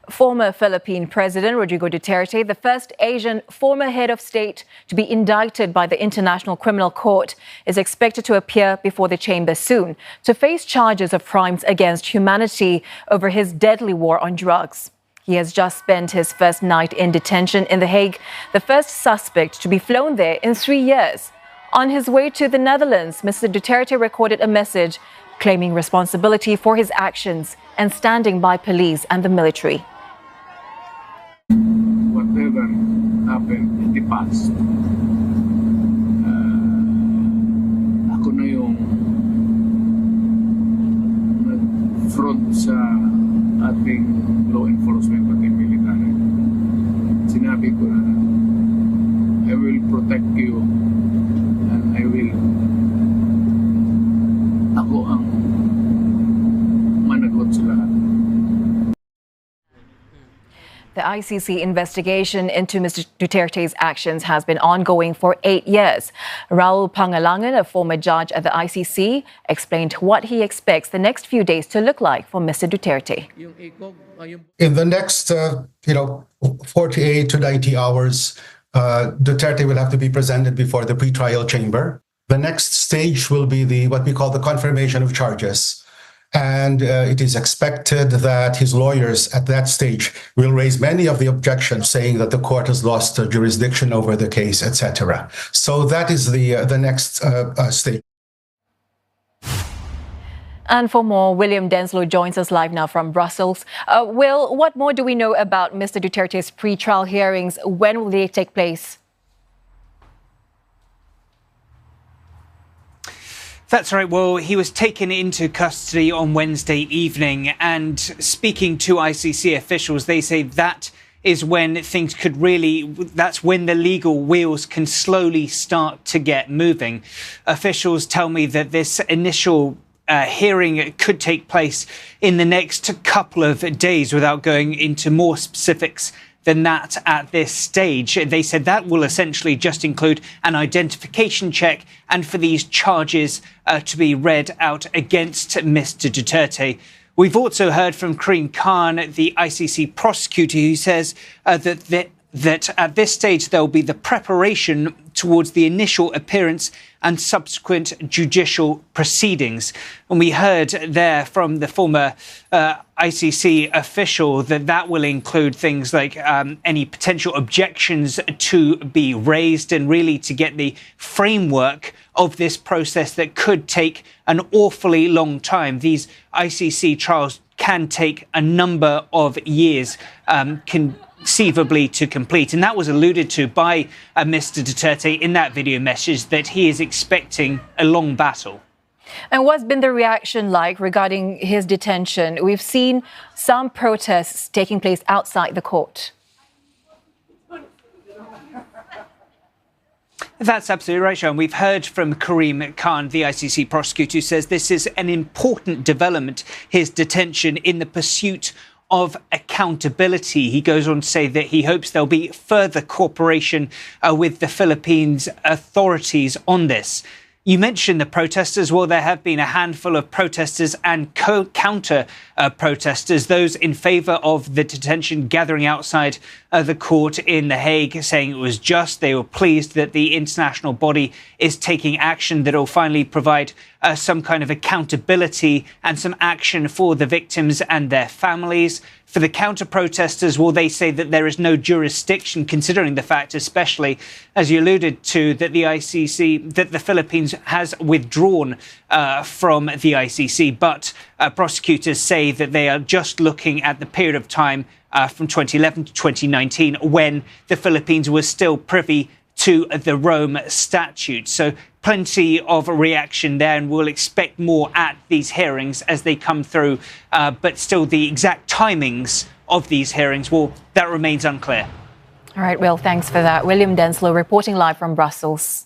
Former Philippine President Rodrigo Duterte, the first Asian former head of state to be indicted by the International Criminal Court, is expected to appear before the chamber soon to face charges of crimes against humanity over his deadly war on drugs. He has just spent his first night in detention in The Hague, the first suspect to be flown there in 3 years. On his way to the Netherlands, Mr Duterte recorded a message claiming responsibility for his actions and standing by police and the military. Whatever happened in the past, ako na yung nag-front sa ating law enforcement pati military. Sinabi ko na, I will protect you and ako ang managot sa lahat. The ICC investigation into Mr Duterte's actions has been ongoing for 8 years. Raul Pangalangan, a former judge at the ICC, explained what he expects the next few days to look like for Mr Duterte. In the next 48 to 90 hours, Duterte will have to be presented before the pretrial chamber. The next stage will be what we call the confirmation of charges. And it is expected that his lawyers at that stage will raise many of the objections, saying that the court has lost jurisdiction over the case, etc. So that is the next stage. And for more, William Denselow joins us live now from Brussels. Will, what more do we know about Mr Duterte's pre-trial hearings? When will they take place? That's right. Well, he was taken into custody on Wednesday evening, and speaking to ICC officials, they say that is when things that's when the legal wheels can slowly start to get moving. Officials tell me that this initial hearing could take place in the next couple of days without going into more specifics than that at this stage. They said that will essentially just include an identification check and for these charges to be read out against Mr Duterte. We've also heard from Karim Khan, the ICC prosecutor, who says that at this stage there'll be the preparation towards the initial appearance and subsequent judicial proceedings. And we heard there from the former ICC official that will include things like any potential objections to be raised, and really to get the framework of this process that could take an awfully long time. These ICC trials can take a number of years, conceivably to complete. And that was alluded to by Mr Duterte in that video message, that he is expecting a long battle. And what's been the reaction like regarding his detention? We've seen some protests taking place outside the court. That's absolutely right, Sean. We've heard from Karim Khan, the ICC prosecutor, who says this is an important development, his detention, in the pursuit of accountability. He goes on to say that he hopes there'll be further cooperation with the Philippines authorities on this. You mentioned the protesters. Well, there have been a handful of protesters and counter protesters, those in favour of the detention gathering outside the court in The Hague, saying it was just. They were pleased that the international body is taking action that will finally provide some kind of accountability and some action for the victims and their families. For the counter-protesters, well, they say that there is no jurisdiction, considering the fact, especially, as you alluded to, that the ICC, that the Philippines has withdrawn from the ICC. But prosecutors say that they are just looking at the period of time from 2011 to 2019, when the Philippines was still privy to the Rome Statute. So plenty of reaction there, and we'll expect more at these hearings as they come through. But still, the exact timings of these hearings, well, that remains unclear. All right, Will, thanks for that. William Denselow reporting live from Brussels.